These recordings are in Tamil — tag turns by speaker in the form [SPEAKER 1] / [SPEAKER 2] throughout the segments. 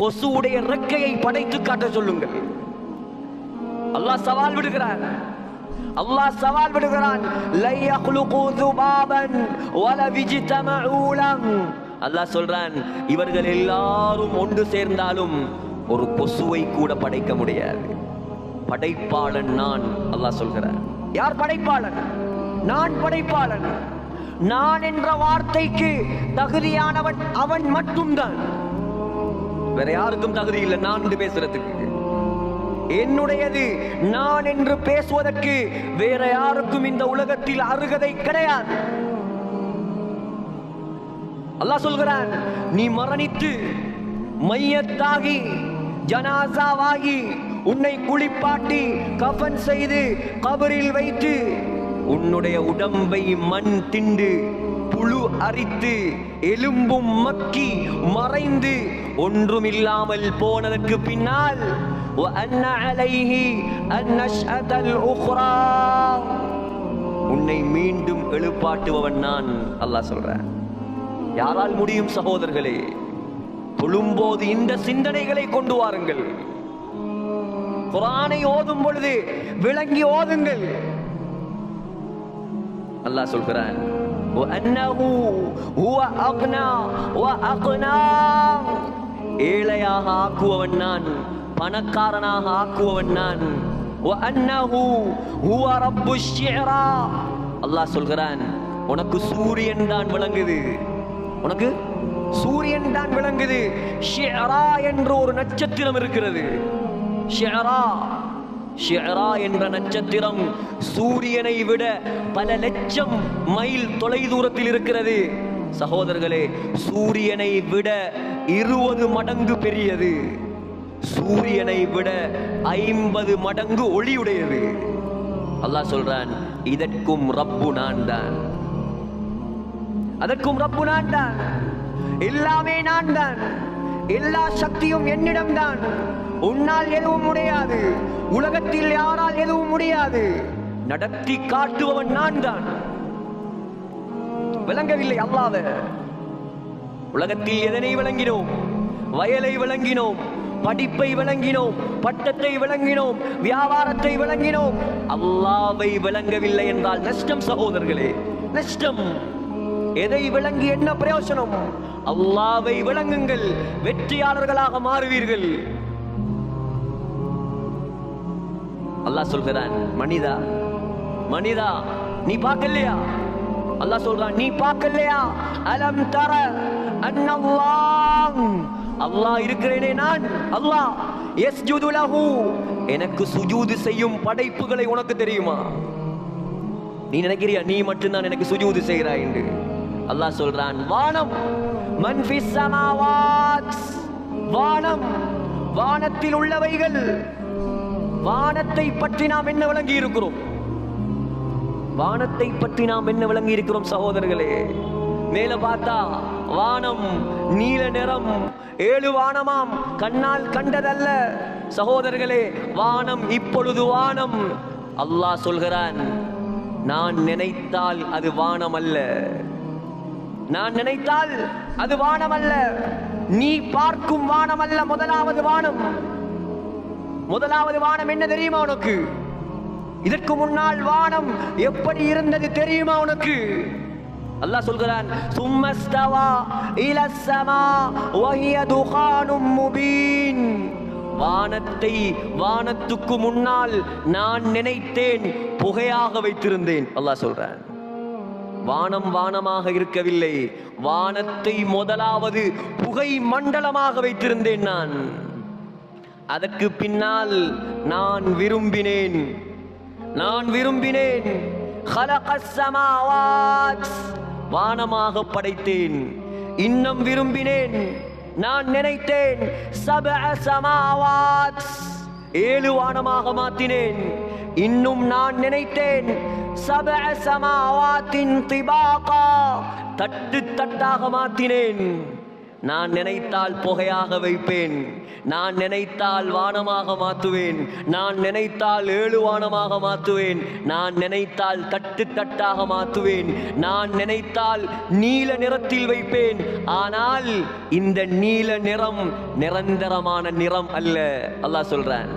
[SPEAKER 1] கொசுவுடைய இறக்கையை படைத்து காட்ட சொல்லுங்கள். அல்லாஹ் சவால் விடுகிறான். அல்லாஹ் சவால் விடுகிறான். லை யக்லுகு ذبابன் வல விஜ்தமஉ லஹு. அல்லாஹ் சொல்றான், இவர்கள் எல்லாரும் ஒன்று சேர்ந்தாலும் ஒரு கொசுவை கூட படைக்க முடியாது. படைப்பாளன் நான். அல்லாஹ் சொல்கிறான். யார் படைப்பாளன்? நான் படைப்பாளன். நான் என்ற வார்த்தைக்கு தகுதியானவன் அவன் மட்டும்தான். வேற யாருக்கும் தகுதி இல்லை நான் என்று பேசுறதுக்கு. என்னுடையது நான் என்று பேசுவதற்கு வேற யாருக்கும் இந்த உலகத்தில் அருகதை கிடையாது. அல்லாஹ் சொல்கிறான், நீ மரணித்து மையத்தாகி ஜனாசாவாகி உன்னை குளிப்பாட்டி கஃன் செய்து கபரில் வைத்து உன்னுடைய உடம்பை மண் திண்டு புழு அரித்து எலும்பும் மக்கி மறைந்து ஒன்றுமில்லாமல் போனதற்கு பின்னால் உன்னை மீண்டும் எழுப்பாட்டுபவன் நான். அல்லாஹ் சொல்றேன். யாரால் முடியும் சகோதரர்களே? தொழும்போது இந்த சிந்தனைகளை கொண்டு வாருங்கள். குர்ஆனை ஓதும் பொழுது விளங்கி ஓதுங்கள். அல்லாஹ் சொல்கிறான், ஏழையாக ஆக்குவவன் நான், பணக்காரனாக ஆக்குவவன் நான். அல்லாஹ் சொல்கிறான், உனக்கு சூரியன் தான் விளங்குது, உனக்கு சூரியன் தான் விளங்குது. ஷிஅரா என்ற ஒரு நட்சத்திரம் இருக்கிறது. ஷிஅரா என்ற நட்சத்திரம் சூரியனை விட பல லட்சம் மைல் தொலை தூரத்தில் இருக்கிறது. சகோதரர்களே, சூரியனை விட 20 மடங்கு பெரியது. சூரியனை விட 50 மடங்கு ஒளியுடையது. அல்லாஹ் சொல்றான், இதற்கும் ரப்பு நான் தான், அதற்கும் ரப்பு நான் தான், எல்லாமே நான் தான், எல்லா சக்தியும் என்னிடம் தான். உன்னால் எதுவும் முடியாது, உலகத்தில் யாரால் எதுவும் முடியாது. நடத்தி காட்டுபவன் நான் தான். விளங்கவில்லை அல்லாஹ்வை? உலகத்தில் எதனை விளங்கினோம்? வயலை விளங்கினோம், படிப்பை விளங்கினோம், பட்டத்தை விளங்கினோம், வியாபாரத்தை விளங்கினோம். அல்லாஹ்வை விளங்கவில்லை என்றால் நஷ்டம் சகோதரர்களே, நஷ்டம். எதை விளங்கி என்ன பிரயோஜனம்? அல்லாஹ்வை விளங்குங்கள், வெற்றியாளர்களாக மாறுவீர்கள். அல்லாஹ் சொல்கிறான், மனிதா மனிதா நீ பார்க்கலையா? அல்லாஹ் சொல்றான், நீ பார்க்கலையா? அலம் தர அன்னல்லாஹ், அல்லாஹ் இருக்கிறேனே நான், அல்லாஹ் யஸ்ஜுது லஹு, எனக்கு சுஜூது செய்யும் படைப்புகளை உனக்கு தெரியுமா? நீ நினைக்கிறியா நீ மட்டும்தான் எனக்கு சுஜூது செய்கிறாய் என்று? அல்லாஹ் சொல்றான், வானம், மன் ஃபிஸ் ஸமாவாத், வானம், வானத்தில் உள்ளவைகள். வானத்தை பற்றி நாம் என்ன விளங்கி இருக்கிறோம்? வானத்தை பற்றி நாம் என்ன விளங்கி இருக்கிறோம் சகோதரர்களே? மேல பார்த்தா வானம் நீல நிறம், 7 வானமாம், கண்ணால் கண்டதல்ல சகோதரர்களே. வானம் இப்பொழுது வானம். அல்லாஹ் சொல்கிறான், நான் நினைத்தால் அது வானம் அல்ல, நான் நினைத்தால் அது வானம் அல்ல. நீ பார்க்கும் வானம் அல்ல முதலாவது வானம். முதலாவது வானம் என்ன தெரியுமா உனக்கு? இதற்கு முன்னால் வானம் எப்படி இருந்தது தெரியுமா உனக்கு? அல்லாஹ் சொல்கிறான், சும்மஸ்தவா இலஸ் ஸமா வஹிய துகானும் முபீன். வானத்தை வானத்துக்கு முன்னால் நான் நினைத்தேன் புகையாக வைத்திருந்தேன். அல்லாஹ் சொல்றான், வானம் வானமாக இருக்கவில்லை, வானத்தை முதலாவது புகை மண்டலமாக வைத்திருந்தேன் நான். அதற்கு பின்னால் நான் விரும்பினேன், நான் விரும்பினேன். خلقஸ் ஸமாவாத், வானமாக படைத்தேன். இன்னும் விரும்பினேன், நான் நினைத்தேன். சபஅ ஸமாவாத், 7 வானமாக மாற்றினேன். இன்னும் நான் நினைத்தேன். சபஅ ஸமாவாத்தின் திபாகா, தட்டு தட்டாக மாற்றினேன். நான் நினைத்தால் புகையாக வைப்பேன், நான் நினைத்தால் வானமாக மாற்றுவேன், நான் நினைத்தால் 7 வானமாக மாற்றுவேன், நான் நினைத்தால் தட்டு தட்டாக மாற்றுவேன், நான் நினைத்தால் நீல நிறத்தில் வைப்பேன். ஆனால் இந்த நீல நிறம் நிரந்தரமான நிறம் அல்ல. அல்லாஹ் சொல்றான்,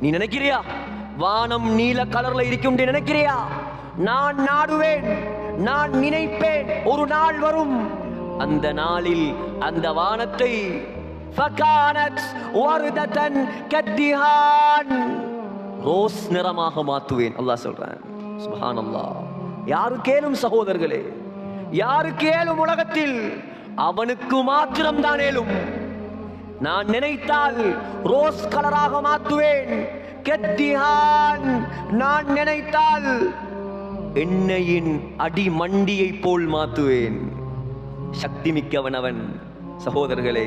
[SPEAKER 1] நீ நினைக்கிறியா வானம் நீல கலர்ல இருக்கும் நினைக்கிறியா? நான் நாடுவேன், நான் நினைப்பேன், ஒரு நாள் வரும், அந்த நாளில் அந்த வானத்தை ஃபகானத் வர்ததன் கத்திஹான் ரோஸ் நிறமாக மாற்றுவேன். அல்லாஹ் சொல்றான். சுப்ஹானல்லாஹ். யாரு கேளும் சகோதரர்களே, யாரு கேளும் உலகத்தில், அவனுக்கு மாத்திரம் தான் ஏலும். நான் நினைத்தால் ரோஸ் கலராக மாற்றுவேன். கத்திஹான், நான் நினைத்தால் எண்ணெயின் அடி மண்டியை போல் மாற்றுவேன். சக்தி மிக்கவன் அவன். சகோதரர்களே,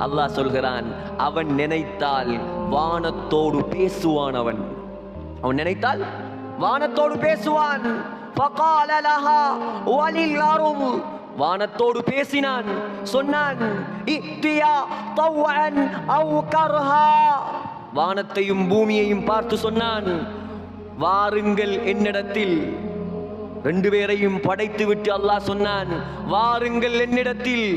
[SPEAKER 1] அல்லாஹ் சொல்கிறான், அவன் நினைத்தால் வானத்தோடு பேசுவான். அவன் நினைத்தால் வானத்தோடு பேசுவான். فقال لها وللأرض, வானத்தோடு பேசினான், சொன்னான், இத்தியா طوعا أو كرها, வானத்தையும் பூமியையும் பார்த்து சொன்னான், வாருங்கள் என்னிடத்தில். 2 பேரையும் படைத்து விட்டு அல்லாஹ் சொன்னான், வாருங்கள் என்னிடத்தில்,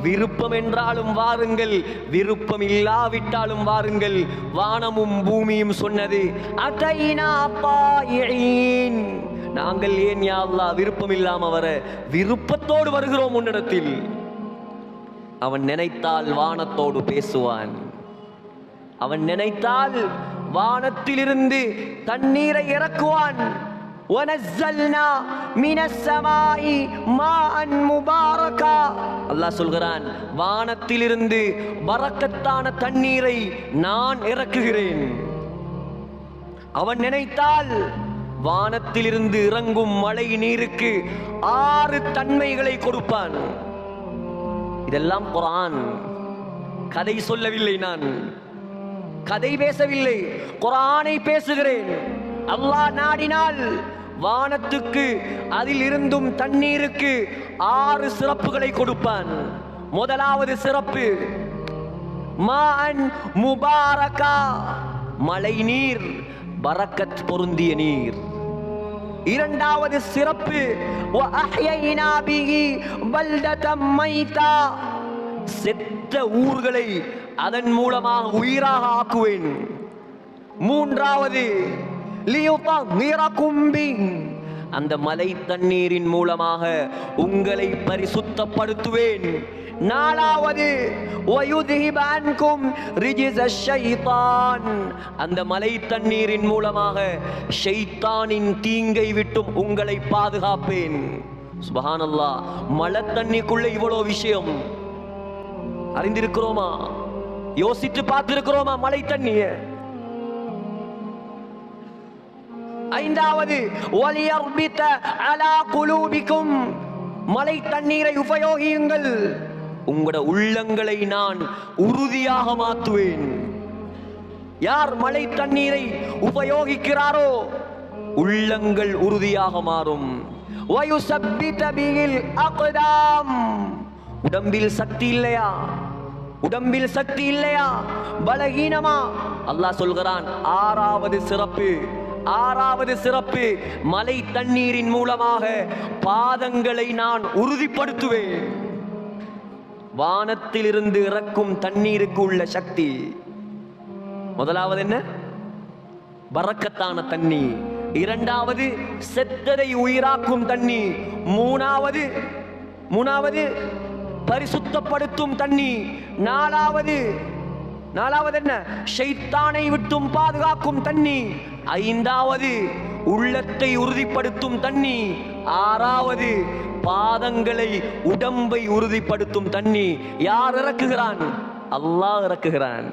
[SPEAKER 1] விருப்பம் என்றாலும் வாருங்கள், விருப்பம் இல்லாவிட்டாலும் வாருங்கள். வானமும் பூமியும் சொன்னது, அதைனா தாயிஈன், நாங்கள் ஏன் யா அல்லாஹ் விருப்பம் இல்லாம வர, விருப்பத்தோடு வருகிறோம் உன்னிடத்தில். அவன் நினைத்தால் வானத்தோடு பேசுவான். அவன் நினைத்தால் வானத்திலிருந்து தண்ணீரை இறக்குவான். وَنَزَّلْنَا مِنَ السَّمَاءِ مَاءً مُبَارَكًا, அல்லாஹ் சொல்கிறான், வானத்திலிருந்து பரக்கத்தான தண்ணீரை நான் இறக்குகிறேன். அவன் நினைத்தால் வானத்திலிருந்து இறங்கும் மழை நீருக்கு 6 தன்மைகளை கொடுப்பான். இதெல்லாம் குர்ஆன். கதை சொல்லவில்லை, நான் கதை பேசவில்லை, குர்ஆனை பேசுகிறேன். அல்லாஹ் நாடினால் வானத்துக்கு அதில் இருந்தும் தண்ணீருக்கு 6 சிறப்புகளை கொடுப்பான். முதலாவது சிறப்பு மாஅன் முபாரகா, மழை நீர், பரக்கத் பொருந்திய நீர். இரண்டாவது சிறப்பு வஅஹ்யைனா பிஹி பல்ததம் மைதா, செத்த ஊர்களை அதன் மூலமாக உயிராக ஆக்குவேன். மூன்றாவது லியுதஹிரகும் பிஹி, அந்த மலை தண்ணீரின் மூலமாக உங்களை பரிசுத்தப்படுத்துவேன். நாலாவது வயுத்ஹிப அன்கும் ரிஜ்ஸ ஷைத்தான், அந்த மலை தண்ணீரின் மூலமாக ஷைத்தானின் தீங்கை விட்டும் உங்களை பாதுகாப்பேன். சுப்ஹானல்லாஹ். மழை தண்ணிக்குள்ள இவ்வளவு விஷயம் அறிந்திருக்கிறோமா? யோசித்து பார்த்திருக்கிறோமா மழை தண்ணிய? ஐந்தாவது வலியர்பித அலா குலூபிக்கும், மழை தண்ணீரை உபயோகியுங்கள், உங்களுடைய உள்ளங்களை நான் உறுதியாக மாற்றுவேன். யார் மழை தண்ணீரை உபயோகிக்கிறாரோ உள்ளங்கள் உறுதியாக மாறும். வயுசப்பித பிஹில் அக்தாம், உடம்பில் சக்தி இல்லையா, உடம்பில் சக்தி இல்லையா, பலகீனமா, அல்லாஹ் சொல்கிறான் ஆறாவது சிறப்பு மலை தண்ணீரின் மூலமாக பாதங்களை நான் உறுதிப்படுத்துவேன். வானத்திலிருந்து இறக்கும் தண்ணீருக்கு உள்ள சக்தி. முதலாவது என்ன? பரக்கத்தான தண்ணி. இரண்டாவது செத்ததை உயிராக்கும் தண்ணி. மூணாவது பரிசுத்தப்படுத்தும் தண்ணி. நாலாவது என்ன? ஷைத்தானை விட்டும் பாதுகாக்கும் தண்ணி. ஐந்தாவது உள்ளத்தை உறுதிப்படுத்தும் தண்ணி. ஆறாவது பாதங்களை உடம்பை உறுதிப்படுத்தும் தண்ணி. யார் இறக்குகிறான்? அல்லாஹ் இறக்குகிறான்.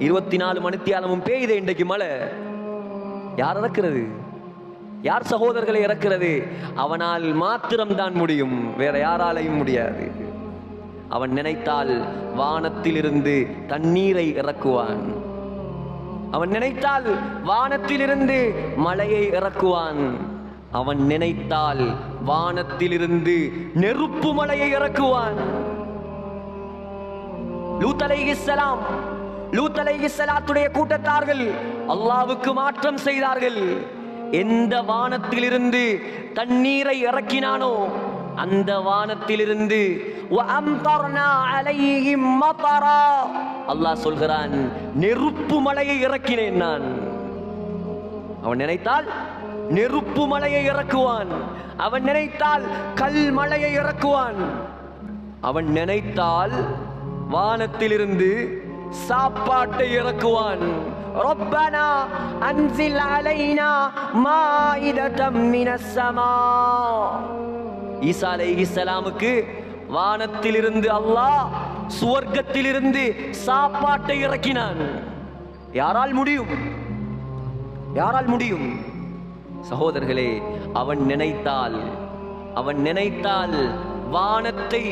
[SPEAKER 1] 24 மணித்தியாலமும் பெய்யுதே இன்றைக்கு மழை. யார் இறக்கிறது? யார் சகோதரர்களை இறக்கிறது? அவனால் மாத்திரம்தான் முடியும், வேற யாராலையும் முடியாது. அவன் நினைத்தால் வானத்திலிருந்து தண்ணீரை இறக்குவான். அவன் நினைத்தால் வானத்திலிருந்து மழையை இறக்குவான். அவன் நினைத்தால் வானத்திலிருந்து நெருப்பு மலையை இறக்குவான். லூத் அலைஹிஸ்ஸலாம், லூத் அலைஹிஸ்ஸலாத்துடைய கூட்டத்தார்கள் அல்லாஹ்வுக்கு மாற்றம் செய்தார்கள். எந்த வானத்திலிருந்து தண்ணீரை இறக்கினானோ அந்த வானத்திலிருந்து அல்லாஹ் சொல்கிறான், நெருப்பு மலையை இறக்கினேன் நான். அவன் நினைத்தால் நெருப்பு மலையை இறக்குவான், அவன் நினைத்தால் கல் மலையை இறக்குவான், அவன் நினைத்தால் வானத்திலிருந்து சாப்பாட்டை இறக்குவான். ரப்பனா அன்சில் அலைனா மாயிததம் மினஸ் ஸமா. ஈசா அலைஹிஸ்ஸலாமுக்கு வானத்திலிருந்து அல்லாஹ் சுவர்க்கத்திலிருந்து சாப்பாட்டை இறக்கினான். யாரால் முடியும்? யாரால் முடியும்? சகோதரர்களே, அவன் நினைத்தால் வானத்தை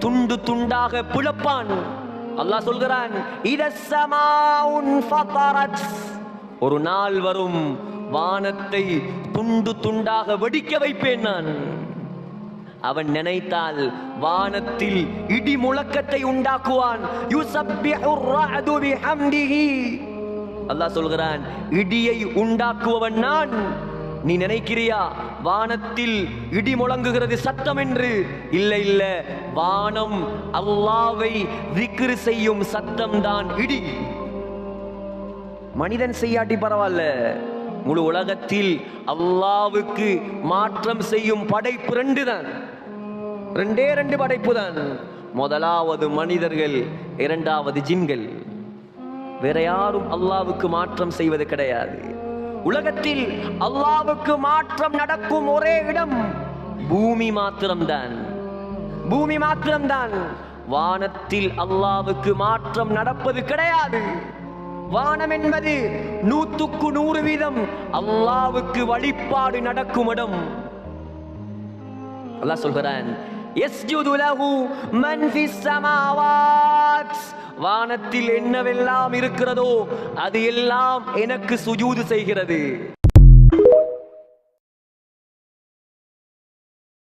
[SPEAKER 1] துண்டு துண்டாக பிளப்பான். அல்லாஹ் சொல்கிறான், ஒரு நாள் வரும் வானத்தை துண்டு துண்டாக வெடிக்க வைப்பேன் நான். அவன் நினைத்தால் வானத்தில் இடி முழக்கத்தை உண்டாக்குவான். அல்லாஹ் சொல்கிறான், இடியை உண்டாக்குவவன் நான். நீ நினைக்கிறியா வானத்தில் இடி முழங்குகிறது சத்தம் என்று? இல்லை இல்ல, வானம் அல்லாஹ்வை திக்ர் செய்யும் சத்தம் தான் இடி. மனிதன் செய்யாட்டி பரவாயில்ல, முழு உலகத்தில் அல்லாஹ்வுக்கு மாற்றம் செய்யும் படைப்பு ரெண்டே ரெண்டு படைப்பு தான். முதலாவது மனிதர்கள், இரண்டாவது ஜின்கள். வேற யாரும் அல்லாஹ்வுக்கு மாற்றம் செய்வது கிடையாது. உலகத்தில் அல்லாஹ்வுக்கு மாற்றம் நடக்கும் ஒரே இடம் பூமி மாத்திரம்தான். பூமி மாத்திரம்தான். வானத்தில் அல்லாஹ்வுக்கு மாற்றம் நடப்பது கிடையாது. வானம் என்பது 100% அல்லாஹ்வுக்கு வழிபாடு நடக்கும் இடம். அல்லாஹ் சொல்கிறான், யஸ்ஜுது லஹு மன் ஃபிஸ் ஸமாவாத். வானத்தில் என்னவெல்லாம் இருக்கிறதோ அது எல்லாம் எனக்கு சுஜூது செய்கிறது.